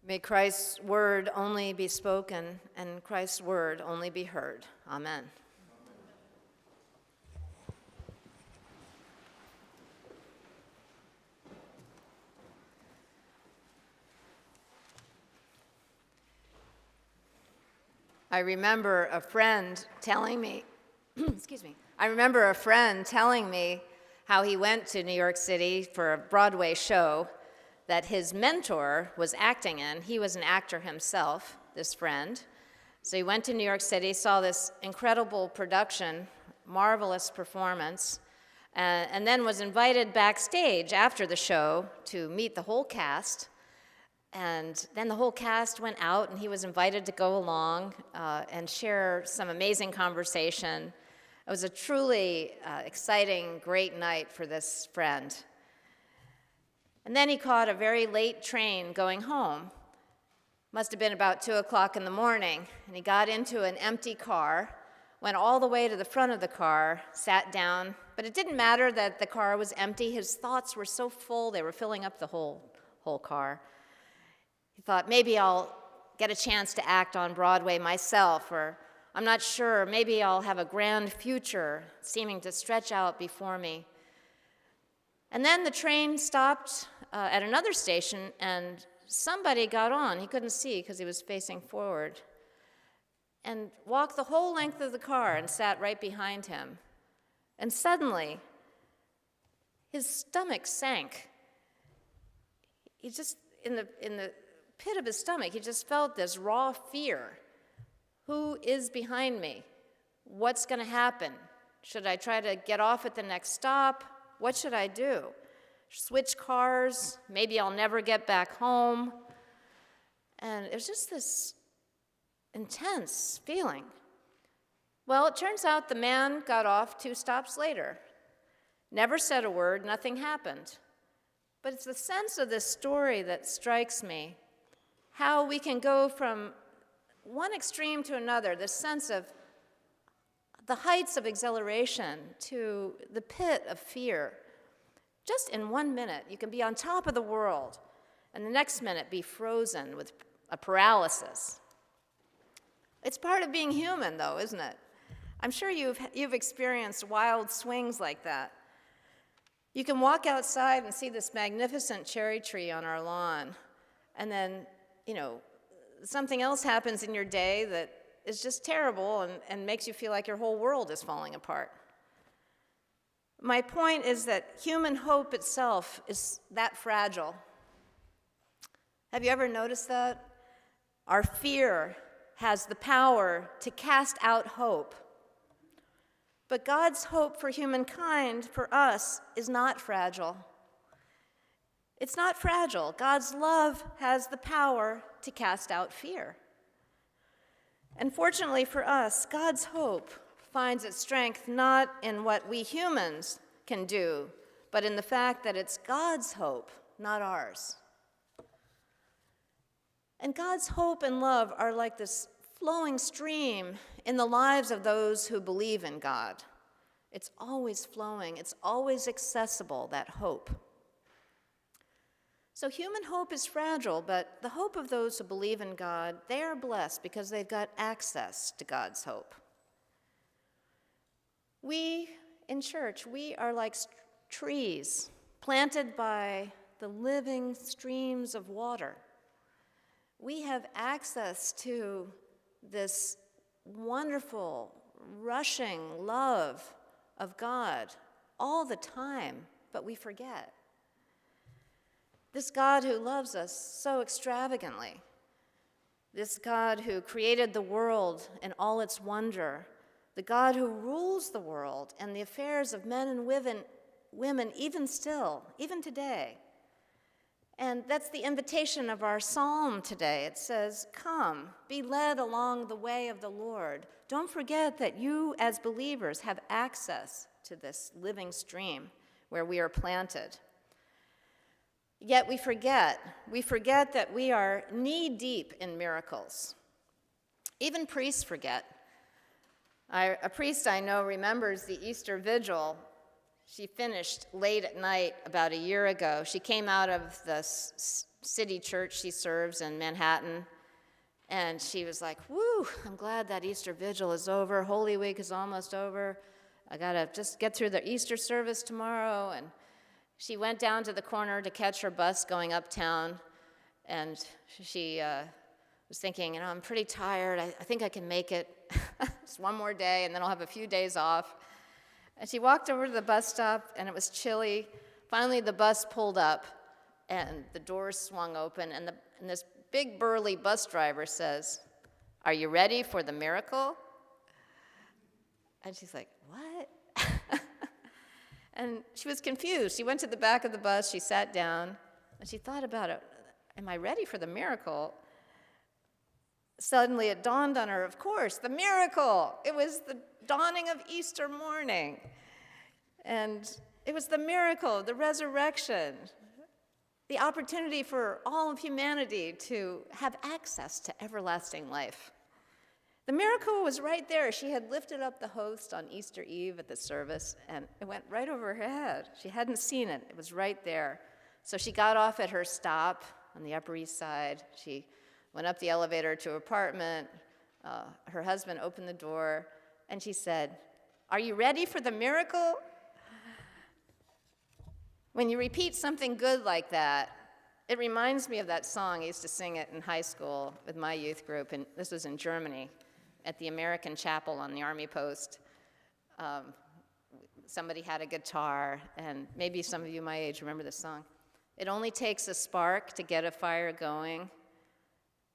May Christ's word only be spoken and Christ's word only be heard. Amen. I remember a friend telling me, how he went to New York City for a Broadway show that his mentor was acting in. He was an actor himself, this friend. So he went to New York City, saw this incredible production, marvelous performance, and then was invited backstage after the show to meet the whole cast. And then the whole cast went out, and he was invited to go along and share some amazing conversation. It was a truly exciting, great night for this friend. And then he caught a very late train going home. Must have been about 2 o'clock in the morning, and he got into an empty car, went all the way to the front of the car, sat down, but it didn't matter that the car was empty. His thoughts were so full, they were filling up the whole car. He thought, maybe I'll get a chance to act on Broadway myself, or I'm not sure, maybe I'll have a grand future seeming to stretch out before me. And then the train stopped at another station, and somebody got on. He couldn't see because he was facing forward, and walked the whole length of the car and sat right behind him. And suddenly, his stomach sank. He just, in the pit of his stomach, he just felt this raw fear. Who is behind me? What's going to happen? Should I try to get off at the next stop? What should I do? Switch cars? Maybe I'll never get back home. And it was just this intense feeling. Well, it turns out the man got off 2 stops later. Never said a word, nothing happened. But it's the sense of this story that strikes me. How we can go from one extreme to another, the sense of the heights of exhilaration to the pit of fear. Just in 1 minute, you can be on top of the world, and the next minute be frozen with a paralysis. It's part of being human, though, isn't it? I'm sure you've experienced wild swings like that. You can walk outside and see this magnificent cherry tree on our lawn, and then, something else happens in your day that is just terrible and makes you feel like your whole world is falling apart. My point is that human hope itself is that fragile. Have you ever noticed that? Our fear has the power to cast out hope. But God's hope for humankind, for us, is not fragile. It's not fragile. God's love has the power to cast out fear. And fortunately for us, God's hope finds its strength not in what we humans can do, but in the fact that it's God's hope, not ours. And God's hope and love are like this flowing stream in the lives of those who believe in God. It's always flowing, it's always accessible, that hope. So human hope is fragile, but the hope of those who believe in God, they are blessed because they've got access to God's hope. We, in church, we are like trees planted by the living streams of water. We have access to this wonderful, rushing love of God all the time, but we forget. This God who loves us so extravagantly, this God who created the world and all its wonder, the God who rules the world and the affairs of men and women even still, even today. And that's the invitation of our psalm today. It says, "Come, be led along the way of the Lord." Don't forget that you as believers have access to this living stream where we are planted. Yet we forget that we are knee-deep in miracles. Even priests forget. A priest I know remembers the Easter Vigil. She finished late at night about a year ago. She came out of the city church she serves in Manhattan. And she was like, woo, I'm glad that Easter Vigil is over. Holy Week is almost over. I got to just get through the Easter service tomorrow. And she went down to the corner to catch her bus going uptown. And she was thinking, I'm pretty tired. I think I can make it. Just one more day, and then I'll have a few days off. And she walked over to the bus stop, and it was chilly. Finally, the bus pulled up, and the doors swung open, and this big burly bus driver says, "Are you ready for the miracle?" And she's like, "What?" And she was confused. She went to the back of the bus, she sat down, and she thought about it. Am I ready for the miracle? Suddenly it dawned on her, of course, the miracle. It was the dawning of Easter morning. And it was the miracle, the resurrection, the opportunity for all of humanity to have access to everlasting life. The miracle was right there. She had lifted up the host on Easter Eve at the service, and it went right over her head. She hadn't seen it. It was right there. So she got off at her stop on the Upper East Side. She went up the elevator to her apartment. Her husband opened the door, and she said, "Are you ready for the miracle?" When you repeat something good like that, it reminds me of that song. I used to sing it in high school with my youth group, and this was in Germany at the American Chapel on the Army Post. Somebody had a guitar, and maybe some of you my age remember this song. It only takes a spark to get a fire going,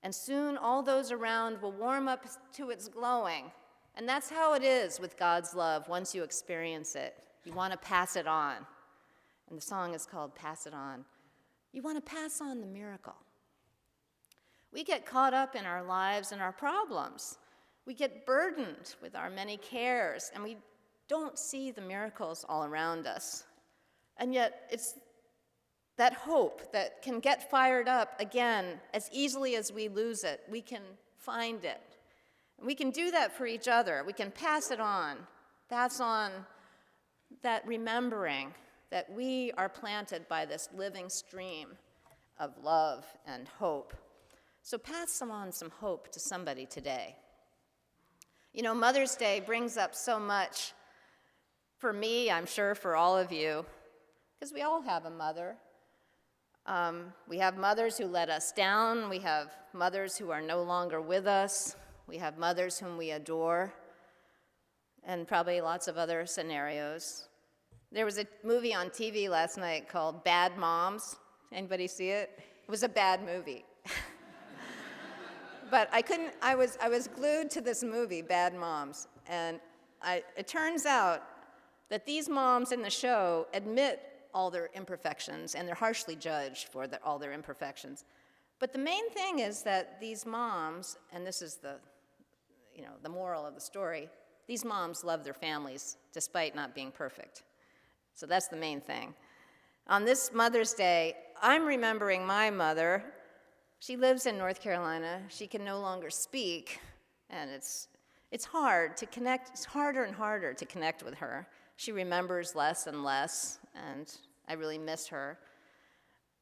and soon all those around will warm up to its glowing. And that's how it is with God's love once you experience it. You want to pass it on. And the song is called Pass It On. You want to pass on the miracle. We get caught up in our lives and our problems. We get burdened with our many cares, and we don't see the miracles all around us. And yet it's that hope that can get fired up again as easily as we lose it. We can find it. And we can do that for each other. We can pass it on that remembering that we are planted by this living stream of love and hope. So pass on some hope to somebody today. You know, Mother's Day brings up so much for me, I'm sure for all of you, because we all have a mother. We have mothers who let us down. We have mothers who are no longer with us. We have mothers whom we adore, and probably lots of other scenarios. There was a movie on TV last night called Bad Moms. Anybody see it? It was a bad movie. But I was glued to this movie, Bad Moms. And it turns out that these moms in the show admit all their imperfections, and they're harshly judged for all their imperfections. But the main thing is that these moms, and this is the moral of the story, these moms love their families despite not being perfect. So that's the main thing. On this Mother's Day, I'm remembering my mother. She lives in North Carolina. She can no longer speak, and it's hard to connect. It's harder and harder to connect with her. She remembers less and less, and I really miss her.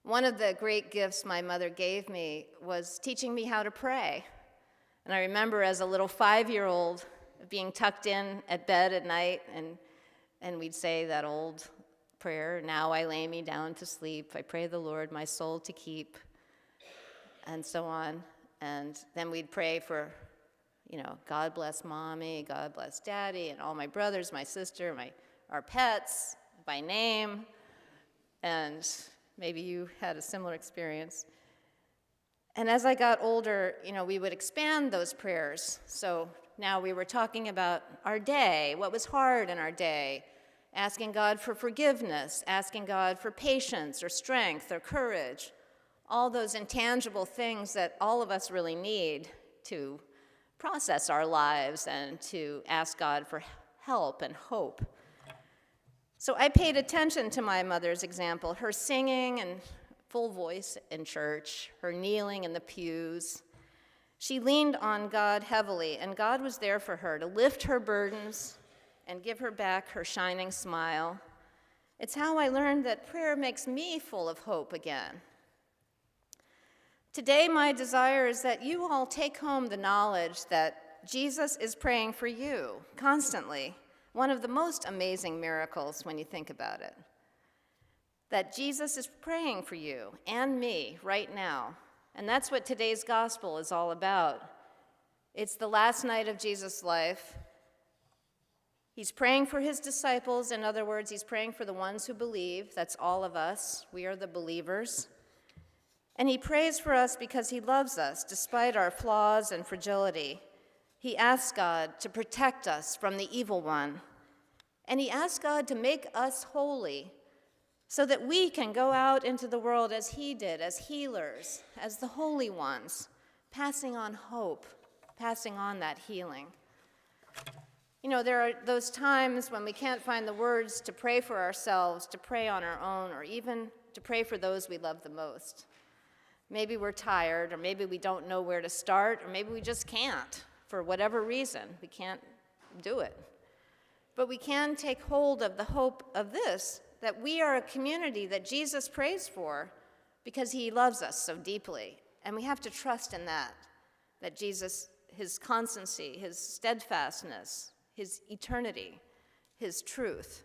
One of the great gifts my mother gave me was teaching me how to pray. And I remember as a little 5-year-old being tucked in at bed at night, and we'd say that old prayer, "Now I lay me down to sleep. I pray the Lord my soul to keep," and so on. And then we'd pray for, God bless Mommy, God bless Daddy, and all my brothers, my sister, our pets, by name. And maybe you had a similar experience. And as I got older, we would expand those prayers. So now we were talking about our day, what was hard in our day, asking God for forgiveness, asking God for patience or strength or courage, all those intangible things that all of us really need to process our lives and to ask God for help and hope. So I paid attention to my mother's example, her singing and full voice in church, her kneeling in the pews. She leaned on God heavily, and God was there for her to lift her burdens and give her back her shining smile. It's how I learned that prayer makes me full of hope again. Today, my desire is that you all take home the knowledge that Jesus is praying for you constantly, one of the most amazing miracles when you think about it. That Jesus is praying for you and me right now. And that's what today's gospel is all about. It's the last night of Jesus' life. He's praying for his disciples. In other words, he's praying for the ones who believe. That's all of us. We are the believers. And he prays for us because he loves us despite our flaws and fragility. He asks God to protect us from the evil one. And he asks God to make us holy so that we can go out into the world as he did, as healers, as the holy ones, passing on hope, passing on that healing. You know, there are those times when we can't find the words to pray for ourselves, to pray on our own, or even to pray for those we love the most. Maybe we're tired, or maybe we don't know where to start, or maybe we just can't, for whatever reason. We can't do it. But we can take hold of the hope of this, that we are a community that Jesus prays for because he loves us so deeply. And we have to trust in that Jesus, his constancy, his steadfastness, his eternity, his truth.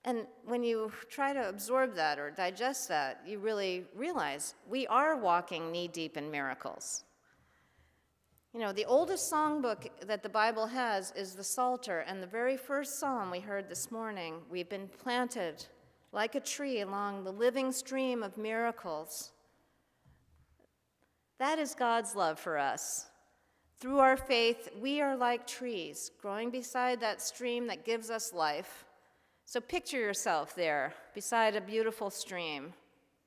And when you try to absorb that or digest that, you really realize we are walking knee-deep in miracles. You know, the oldest songbook that the Bible has is the Psalter, and the very first psalm we heard this morning, we've been planted like a tree along the living stream of miracles. That is God's love for us. Through our faith, we are like trees growing beside that stream that gives us life. So picture yourself there beside a beautiful stream,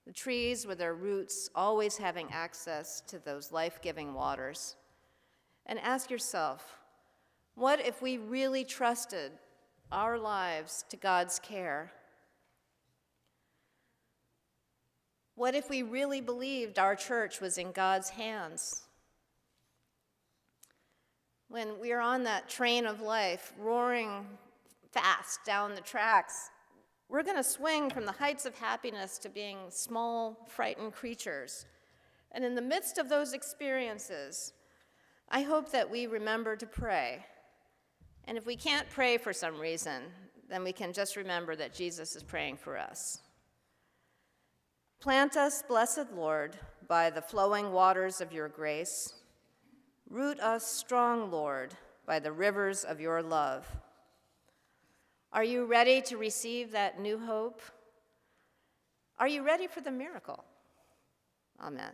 the trees with their roots always having access to those life-giving waters. And ask yourself, what if we really trusted our lives to God's care? What if we really believed our church was in God's hands? When we are on that train of life, roaring fast down the tracks, we're going to swing from the heights of happiness to being small, frightened creatures. And in the midst of those experiences, I hope that we remember to pray. And if we can't pray for some reason, then we can just remember that Jesus is praying for us. Plant us, blessed Lord, by the flowing waters of your grace. Root us strong, Lord, by the rivers of your love. Are you ready to receive that new hope? Are you ready for the miracle? Amen.